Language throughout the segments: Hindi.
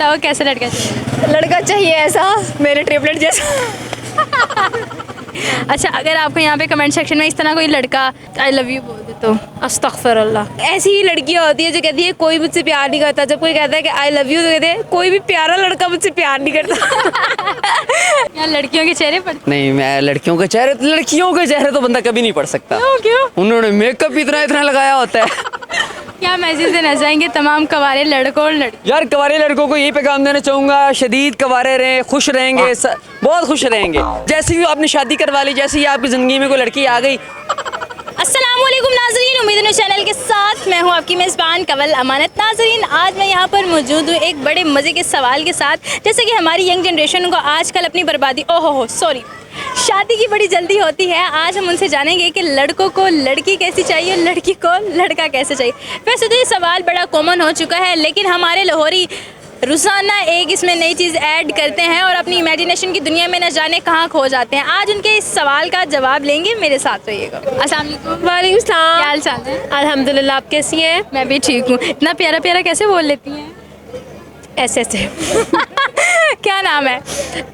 बताओ कैसा लड़का चाहिए? लड़का चाहिए ऐसा मेरे ट्रिपलेट जैसा। अच्छा, अगर आपको यहाँ पे कमेंट सेक्शन में इस तरह कोई लड़का आई लव यू बोल दे तो? अस्तगफिरुल्लाह। ऐसी ही लड़कियाँ होती है जो कहती है कोई मुझसे प्यार नहीं करता, जब कोई कहता है कि आई लव यू तो कहते हैं कोई भी प्यारा लड़का मुझसे प्यार नहीं करता। यहाँ लड़कियों के चेहरे पर नहीं, मैं लड़कियों के चेहरे तो बंदा कभी नहीं पढ़ सकता। क्यों? उन्होंने मेकअप इतना लगाया होता है। क्या मैसेज देना चाहेंगे तमाम कवारे लड़कों और लड़की? यार कवारे लड़कों को यही पैगाम देना चाहूँगा, शदीद कवारे रहें, खुश रहेंगे, बहुत खुश रहेंगे। जैसे ही आपने शादी करवा ली, जैसे ही आपकी ज़िंदगी में कोई लड़की आ गई। अस्सलामुअलैकुम नाज़रीन, उम्मीद है चैनल के साथ मैं हूं आपकी मेज़बान कवल अमानत। नाज़रीन, आज मैं यहां पर मौजूद हूं एक बड़े मज़े के सवाल के साथ। जैसे कि हमारी यंग जनरेशन को आजकल अपनी बर्बादी शादी की बड़ी जल्दी होती है। आज हम उनसे जानेंगे कि लड़कों को लड़की कैसी चाहिए और लड़की को लड़का कैसे चाहिए। वैसे तो ये सवाल बड़ा कॉमन हो चुका है, लेकिन हमारे लाहौरी रोज़ाना एक इसमें नई चीज़ ऐड करते हैं और अपनी इमेजिनेशन की दुनिया में न जाने कहाँ खो जाते हैं। आज उनके इस सवाल का जवाब लेंगे, मेरे साथ रहिएगा। अस्सलाम वालेकुम। वालेकुम सलाम। क्या हाल चाल है? अल्हम्दुलिल्लाह, आप कैसी हैं? मैं भी ठीक हूँ। इतना प्यारा प्यारा कैसे बोल लेती हैं? ऐसे ऐसे। क्या नाम है?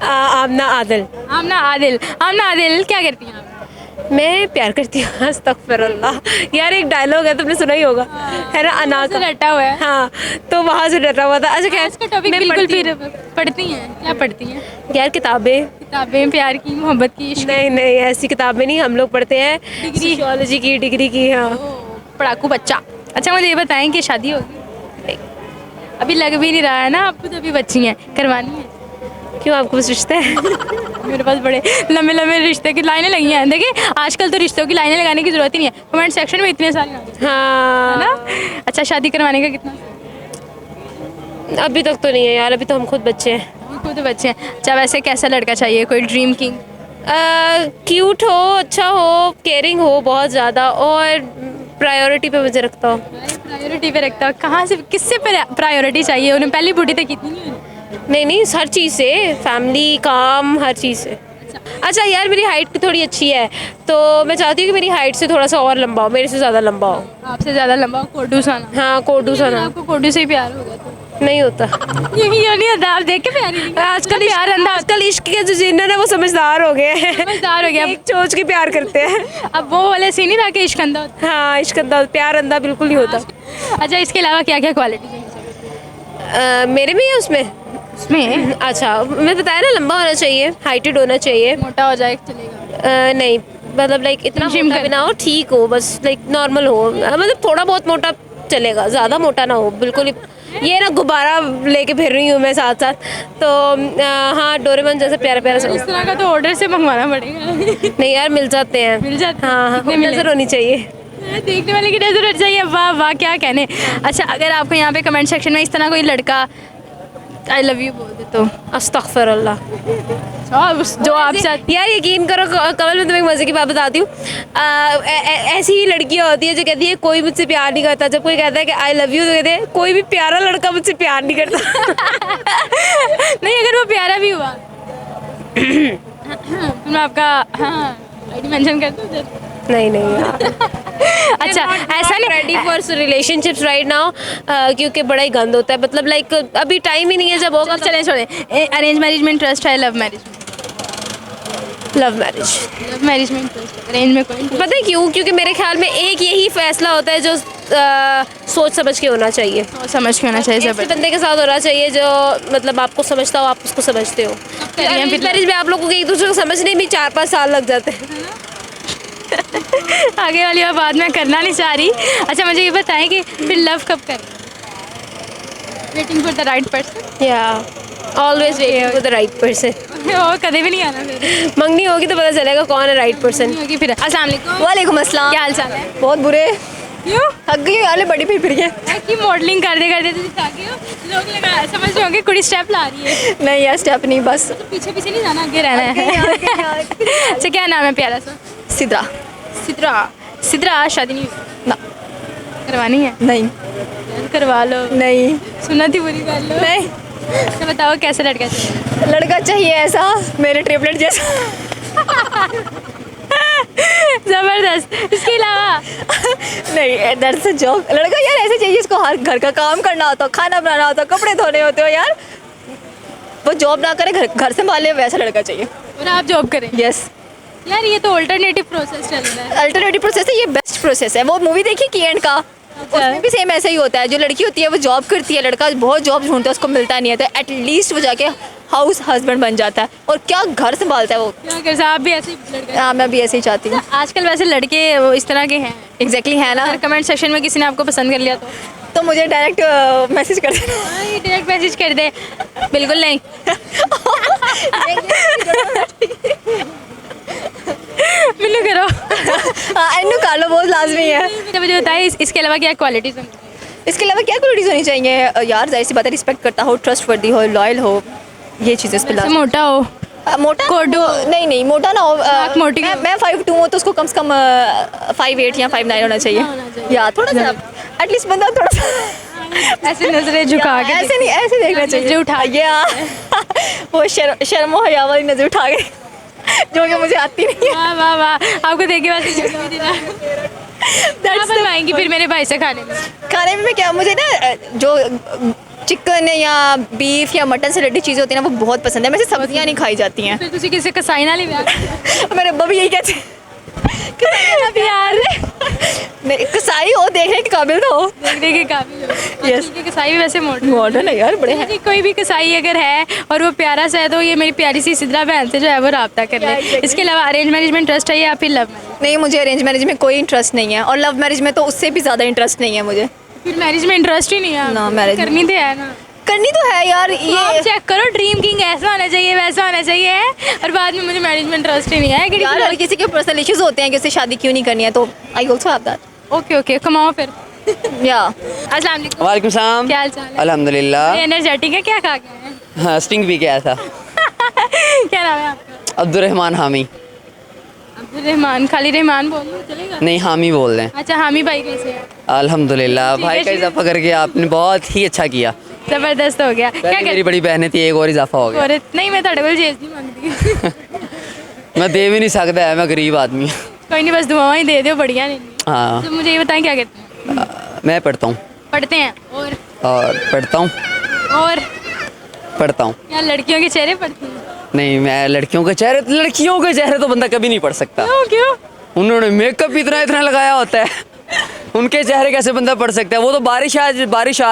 आमना आदिल। आमना आदिल। आमना आदिल, क्या करती हैं आप? मैं प्यार करती हूँ। अस्तगफिरुल्लाह। यार एक डायलॉग है, तुमने सुना ही होगा, है ना, अना का। रटा हुआ है। हाँ, तो वहाँ से डरा हुआ था। अच्छा, इसका टॉपिक बिल्कुल फिर पढ़ती हैं? क्या पढ़ती हैं? यार किताबें। किताबें प्यार की, मोहब्बत की, इश्क नहीं नहीं, ऐसी किताबें नहीं, हम लोग पढ़ते हैं डिग्री। सोशियोलॉजी की डिग्री की। हाँ। पढ़ाकू बच्चा। अच्छा, मुझे ये बताएं कि शादी होगी? अभी लग भी नहीं रहा है ना आपको, तो अभी बच्ची हैं, करवानी है? क्यों, आपको कुछ रिश्ते हैं? मेरे पास बड़े लंबे लंबे रिश्ते की लाइनें लगी हैं। देखिए आजकल तो रिश्तों की लाइनें लगाने की ज़रूरत ही नहीं है, कमेंट सेक्शन में इतने सारे आ गए। हाँ है ना? अच्छा, शादी करवाने का कितना? अभी तक तो नहीं है यार, अभी तो हम खुद बच्चे हैं। खुद बच्चे हैं। अच्छा, वैसे कैसा लड़का चाहिए? कोई ड्रीम किंग? क्यूट हो, अच्छा हो, केयरिंग हो बहुत ज़्यादा, और प्रायोरिटी पे मुझे रखता हो। प्रायोरिटी पे रखता हूँ। कहाँ से, किससे प्रायोरिटी चाहिए उन्हें? पहली बूटी तक कितनी नहीं हुई? नहीं, हर चीज़ से, फैमिली, काम, हर चीज़ से। अच्छा यार, मेरी हाइट थोड़ी अच्छी है, तो मैं चाहती हूँ कि मेरी हाइट से थोड़ा सा और लंबा हो, मेरे से ज़्यादा लंबा हो। आपसे ज़्यादा लंबा, कोडू सा ना? हाँ, कोडू सा ना। आपको कोडू से ही प्यार होगा तो? नहीं होता। ये नहीं होता। आप देख के प्यार ही नहीं। आजकल इश्क के जो जिन्नर है वो समझदार हो गए हैं। समझदार हो गया। एक सोच के प्यार करते हैं। अब वो वाले सीन ही था कि इश्क अंधा होता हाँ, इश्क अंधा, प्यार अंधा बिल्कुल नहीं होता। है। अच्छा, इसके अलावा क्या क्या क्वालिटी मेरे में या उसमें? उसमें? अच्छा, मैं बताया ना, लंबा होना चाहिए, हाइटेड होना चाहिए। मोटा हो जाए चलेगा? नहीं, मतलब लाइक इतना जिम मोटा कर- भी ना हो, ठीक हो, बस लाइक नॉर्मल हो, मतलब थोड़ा बहुत मोटा चलेगा, ज़्यादा मोटा ना हो बिल्कुल ही। ये ना गुब्बारा लेके फिर रही हूँ मैं साथ साथ, तो हाँ, डोरेमोन जैसे प्यारा प्यारा सा। इस तरह का तो ऑर्डर से मंगवाना पड़ेगा। नहीं यार, मिल जाते हैं। मिल जाते हैं? हाँ, कितने मिले? नजर होनी चाहिए। देखने वाले की नजर हट चाहिए। वाह वाह, क्या कहने। अच्छा, अगर आपको यहाँ पे कमेंट सेक्शन में इस तरह कोई लड़का आई लव यू बोल दे तो? अस्तगफिरुल्लाह। जो आप चाहती। यार यकीन करो कवल, मैं तुम्हें एक मज़े की बात बताती हूँ। ऐसी ही लड़कियाँ होती है जो कहती है कोई मुझसे प्यार नहीं करता, जब कोई कहता है कि आई लव यू तो कहते हैं कोई भी प्यारा लड़का मुझसे प्यार नहीं करता। नहीं, अगर वो प्यारा भी हुआ तो मैं आपका आईडी मेंशन कर दूँ? नहीं यार। अच्छा, ऐसा नहीं। Ready for relationships right now, क्योंकि बड़ा ही गंद होता है, मतलब लाइक अभी टाइम ही नहीं है। जब होगा चले छोड़े। अरेंज मैरिज में इंटरेस्ट है, लव मैरिज में? Love marriage. लव मैरिज में इंटरेस्ट, अरेंज में कोई? पता है क्यों? क्योंकि मेरे ख्याल में एक यही फैसला होता है जो सोच समझ के होना चाहिए। सोच समझ के होना चाहिए। ऐसे बंदे के साथ होना चाहिए जो मतलब आपको समझता हो, आप उसको समझते हो। अरेंज मैरिज में आप लोगों को एक दूसरे को समझने में 4-5 साल लग जाते हैं। आगे वाली बात मैं करना नहीं चाह रही। अच्छा, मुझे ये बताएं कि फिर लव कब करें? Waiting for the right person? या always waiting for the right person. और कभी भी नहीं आना फिर? मंगनी होगी तो पता चलेगा कौन है राइट पर्सन। होगी फिर। अस्सलाम वालेकुम। वालेकुम अस्सलाम। क्या हाल चाल है? बहुत बुरे। क्यों? थक गई वाले, बड़ी फिर गए। कि मॉडलिंग करते करते तुम थक गए हो? लोग लगा समझ रहे होंगे कुड़ी स्टेप ला रही है। नहीं यार, स्टेप नहीं, बस तो पीछे पीछे नहीं जाना, आगे रहना है। अच्छा, क्या नाम है प्यारा सा? सिद्रा। सिद्रा, शादी नहीं हुई? ना। करवानी है? नहीं। करवा लो। नहीं। सुन्नत ही पूरी कर लो। नहीं। तो बताओ कैसा लड़का चाहिए? लड़का चाहिए ऐसा मेरे ट्रिपलेट जैसा। जबरदस्त। इसके अलावा नहीं, दर्द से जोक। लड़का यार ऐसे चाहिए जिसको हर घर का काम करना होता हो, खाना बनाना होता हो, कपड़े धोने होते हो यार, वो जॉब ना करे, घर संभाले, वैसा लड़का चाहिए। और आप जॉब करें? यस। यार ये तो अल्टरनेटिव प्रोसेस चल रहा है। अल्टरनेटिव प्रोसेस है, ये बेस्ट प्रोसेस है। वो मूवी देखी की एंड का, उसमें भी सेम ऐसा ही होता है। जो लड़की होती है वो जॉब करती है, लड़का बहुत जॉब ढूंढता है, उसको मिलता नहीं है, तो एटलीस्ट वो जाके हाउस हस्बैंड बन जाता है और क्या घर संभालता है वो। क्या कर आप भी ऐसे ही लड़के? हाँ, मैं भी ऐसे ही चाहती हूँ। आजकल वैसे लड़के वो इस तरह के हैं। एग्जैक्टली है ना। अगर कमेंट सेक्शन में किसी ने आपको पसंद कर लिया तो मुझे डायरेक्ट मैसेज कर देना। डायरेक्ट मैसेज कर दे। बिल्कुल नहीं। बिल्कुल करो। हाँ, इन्नू कर लो, बहुत लाजमी है। तो मुझे बताइए इसके अलावा क्या क्वालिटीज हैं? इसके अलावा क्या क्वालिटीज़ होनी चाहिए यार? जाहिर सी बात है, रिस्पेक्ट करता हो, ट्रस्टवर्दी हो, लॉयल हो, ये चीज़ें इस पे वैसे लाजमी। मोटा हो। मोटा कोडो। नहीं, मोटा ना हो। आप मोटी हो। मैं 5'2" हूँ, तो उसको कम से कम 5'8" या 5'9" होना चाहिए। या थोड़ा सा एटलीस्ट बंदा थोड़ा सा ऐसे नजरें झुका के ऐसे नहीं, ऐसे देखना चाहिए। नजरें उठा ये वो शर्म और हया वाली नजर उठा के, जो कि मुझे आती नहीं है। वाह वाह वाह, आपको देख के वैसे बनवाएंगी फिर मेरे भाई से खाने में। खाने में क्या, मुझे ना जो चिकन या बीफ या मटन से रिलेटेड चीज़ें होती हैं ना, वो बहुत पसंद है। वैसे सब्जियां नहीं खाई जाती हैं। फिर तुसी किसी कसाई ना लिया? मेरे अब्बा भी यही कहते हैं। यार नहीं, कसाई हो, देखने के काबिल तो हो। देखने के काबिल हो। Yes. ठीक है, कसाई भी वैसे मॉडर्न मॉडर्न है यार, बड़े हैं। जी, कोई भी कसाई अगर है और वो प्यारा सा है तो ये मेरी प्यारी सी सिद्रा बहन से जो है वो राब्ता कर ले। Yeah, exactly. इसके अलावा अरेंज मैरिज में इंटरेस्ट है या फिर लव मैरिज? नहीं, मुझे अरेंज मैरिज में कोई इंटरेस्ट नहीं है, और लव मैरिज में तो उससे भी ज़्यादा इंटरेस्ट नहीं है मुझे। फिर मैरिज में इंटरेस्ट ही नहीं है? ना, marriage में- करनी तो है ना। करनी तो है यार। आप ये चेक करो, ड्रीम किंग ऐसा होना चाहिए वैसा होना चाहिए और बाद में मुझे मैरिज में इंटरेस्ट ही नहीं है कि यार, हर किसी के पर्सनल इश्यूज होते हैं कि उसे शादी क्यों नहीं करनी है, तो I also have that. Okay okay, कमाओ फिर। या अस्सलाम वालेकुम। वालेकुम सलाम। क्या हाल चाल है? अल्हम्दुलिल्लाह। एनर्जेटिक है, क्या खा गए हैं? हाँ, स्टिंग भी गया था। क्या नाम है आपका? अब्दुर्रहमान हामी। अब्दुल रहमान, खाली रहमान बोल लो चलेगा? नहीं, हामी बोल रहे हैं। अच्छा, हामी भाई कैसे है? अल्हम्दुलिल्लाह, ठीक है, भाई का ठीक है। इजाफा करके आपने बहुत ही अच्छा किया। जबरदस्त हो गया। क्या पहले मेरी कर बड़ी बहनें थी, एक और इजाफा हो गया। औरत नहीं, मैं थोड़े को जेज नहीं मांगती। मैं दे भी नहीं सकता है, मैं गरीब आदमी हूँ। कोई नहीं, बस दुआएं ही दे दो, बढ़िया नहीं। हाँ, तो मुझे ये बताएं क्या करते हैं? मैं पढ़ता हूँ पढ़ते हैं और पढ़ता हूँ और पढ़ता हूँ। या लड़कियों के चेहरे पढ़ते हैं? नहीं, मैं लड़कियों के चेहरे तो बंदा कभी नहीं पढ़ सकता। क्यों क्यों? उन्होंने मेकअप इतना लगाया होता है, उनके चेहरे कैसे बंदा पढ़ सकता है? वो तो बारिश आ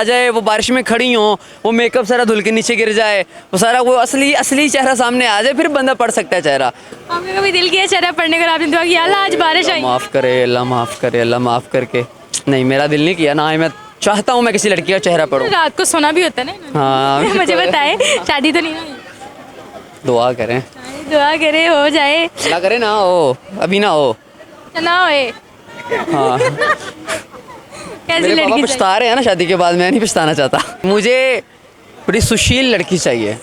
जाए, वो बारिश में खड़ी हो, वो मेकअप सारा धुल के नीचे गिर जाए, वो सारा वो असली चेहरा सामने आ जाए, फिर बंदा पढ़ सकता है चेहरा। आपने कभी दिल किया चेहरा पढ़ने का? आपने दुआ किया अल्लाह आज बारिश आई? माफ़ करे, अल्लाह माफ़ करे, अल्लाह माफ़ करके। नहीं, मेरा दिल नहीं किया ना ही मैं चाहता हूँ मैं किसी लड़की का चेहरा पढ़ूँ। रात को सोना भी होता है ना। हाँ, मुझे बताए, शादी तो नहीं हुई? दुआ करें, दुआ करे हो जाए। अल्लाह करे ना हो, अभी ना हो। ना होए। हाँ, कैसी मेरे पापा लड़की चाहिए? पछता रहे हैं ना शादी के बाद, मैं नहीं पछताना चाहता। मुझे बड़ी सुशील लड़की चाहिए।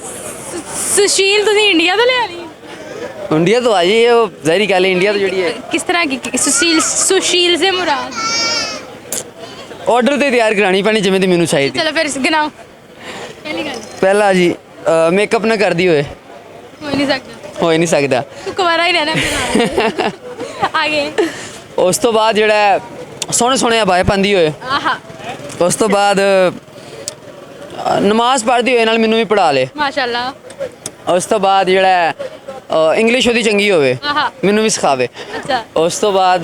सुशील तुम इंडिया तो ले आ रही हो? इंडिया तो आ जाइए, वो जहरी कहले इंडिया तो जड़ी है। किस तरह की सुशील से मुराद? ऑर्डर ते तैयार करानी पैनी जिवें दी मैनू चाहिए। चलो फिर गिनाओ। पहली गल पहला जी, मेकअप ना कर दी होए, हो ही नहीं सकता। हो ही नहीं सकता। तू कुंवारा ही रहना फिर। आगे। उस तो बाद जेड़ा सोहने सोहने अबाए पांदी होए, आहा, उस तो बाद नमाज पढ़दी होए, नाल मैनू भी पढ़ा ले। माशाल्लाह। उस तो बाद जेड़ा इंग्लिश ओदी चंगी होवे, आहा। मैनू भी सिखावे। अच्छा। उस तो बाद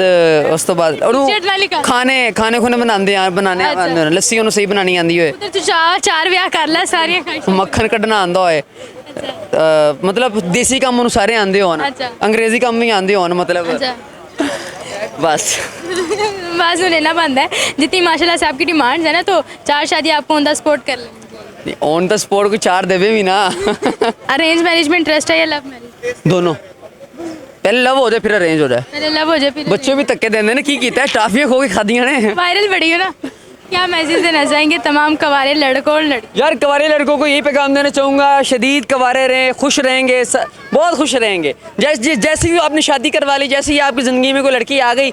चट नाली कर। खाने खुने बनाने अच्छा। आंदे होन, लस्सी ਉਹਨੂੰ सही बनानी आंदी होए, उधर तू चार ब्याह कर ले, सारियां खाई। मक्खन कड्ढना आंदा होए, मतलब देसी काम ਉਹਨੂੰ ਸਾਰੇ ਆਂਦੇ ਹੋਣ, अच्छा। अंग्रेजी काम भी आंदे होਣ, मतलब अच्छा। बस। बस लेना बनता है। जितनी माशाल्लाह से आपकी डिमांड्स है ना, तो 4 शादी आपको ऑन द स्पॉट कर लेंगे। ऑन द स्पॉट को 4 देवे भी ना। अरेंज मैरिज में इंटरेस्ट है या लव मैरिज? दोनों, पहले लव हो जाए फिर अरेंज हो जाए। पहले लव हो जाए फिर बच्चे भी धक्के देंदे ने, की कीता है, टाफियां खो के खादियां ने। वायरल बड़ी हो ना। क्या मैसेज देना चाहेंगे तमाम कवारे लड़कों और लड़की? यार, कवारे लड़कों को यही पैगाम देना चाहूँगा, शदीद कवारे रहें, खुश रहेंगे, बहुत खुश रहेंगे। जैसी भी आपने शादी करवा ली, जैसे ही आपकी ज़िंदगी में कोई लड़की आ गई।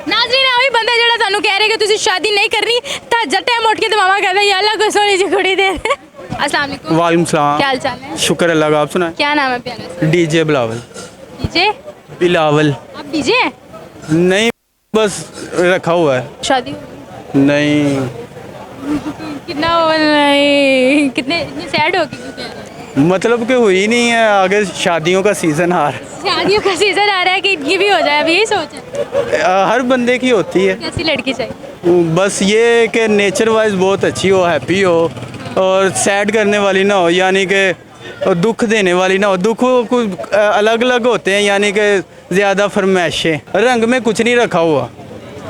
नाज़रीन, वही बंदा जेड़ा थानू कह रहे कि तुसी शादी नहीं करनी, ता जट्टे मोट के मामा कहता है या अल्लाह को सोनी जी कुड़ी दे। अस्सलाम वालेकुम। वालेकुम सलाम। क्या हाल चाल है? शुक्र अल्लाह का, आप सुनाए? क्या नाम है प्यारा सा? डीजे बिलावल। डीजे? बिलावल आप डीजे हैं? नहीं, बस रखा हुआ है। शादी नहीं, कितना नहीं, कितने इतने सैड हो के क्यों कह रहे हैं? मतलब कि हुई नहीं है, आगे शादियों का सीज़न आ रहा शादियों का सीजन आ रहा है कि ये भी हो जाए, अब यही सोच है। है। हर बंदे की होती है, कैसी लड़की चाहिए? बस ये कि नेचर वाइज बहुत अच्छी हो, हैप्पी हो और सैड करने वाली ना हो, यानी कि दुख देने वाली ना हो। दुख कुछ अलग अलग होते हैं, यानी कि ज़्यादा फरमाइशें, रंग में कुछ नहीं रखा हुआ।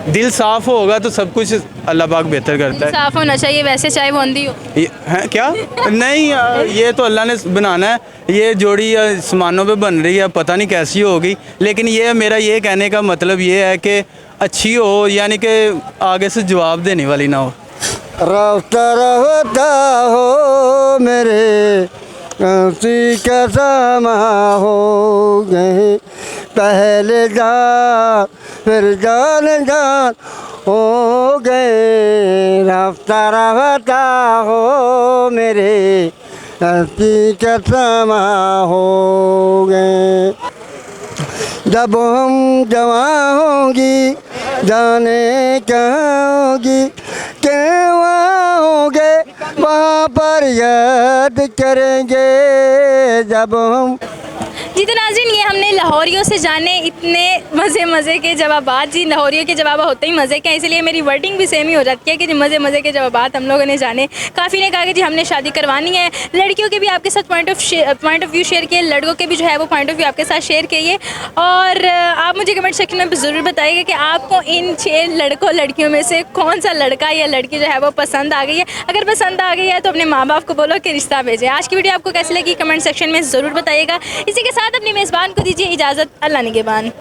दिल साफ़ होगा तो सब कुछ अल्लाह पाक बेहतर करता है। साफ होना चाहिए वैसे, चाहे वो अंधी हो। ये है क्या? नहीं, ये तो अल्लाह ने बनाना है। ये जोड़ी आसमानों पे बन रही है, पता नहीं कैसी होगी, लेकिन ये मेरा ये कहने का मतलब ये है कि अच्छी हो, यानी कि आगे से जवाब देने वाली ना हो। रास्ता रहता हो मेरे हंसी का समा हो गए, पहले जान फिर जान जान हो गए। रास्ता रहता हो मेरे हंसी का समा हो गए। जब हम जवान होंगी जाने कहाँ होगी, क्या होंगे वहाँ पर याद करेंगे जब हम। जी तो नाज़रीन, ये हमने लाहौरियों से जाने इतने मज़े के जवाबात। जी लाहौरियों के जवाब होते ही मज़े के हैं, इसलिए मेरी वर्डिंग भी सेम ही हो जाती है कि जी मज़े के जवाबात हम लोगों ने जाने। काफ़ी ने कहा कि जी हमने शादी करवानी है। लड़कियों के भी आपके साथ पॉइंट ऑफ व्यू शेयर किए, लड़कों के भी जो है वो पॉइंट ऑफ व्यू आपके साथ शेयर किए। और आप मुझे कमेंट सेक्शन में ज़रूर बताइएगा कि आपको इन 6 लड़कों लड़कियों में से कौन सा लड़का या लड़की जो है वो पसंद आ गई है। अगर पसंद आ गई है तो अपने माँ बाप को बोलो कि रिश्ता भेजें। आज की वीडियो आपको कैसी लगी कमेंट सेक्शन में ज़रूर बताइएगा। इसी के साथ अपनी मेज़बान को दीजिए इजाज़त। अल्लाह निगहबान।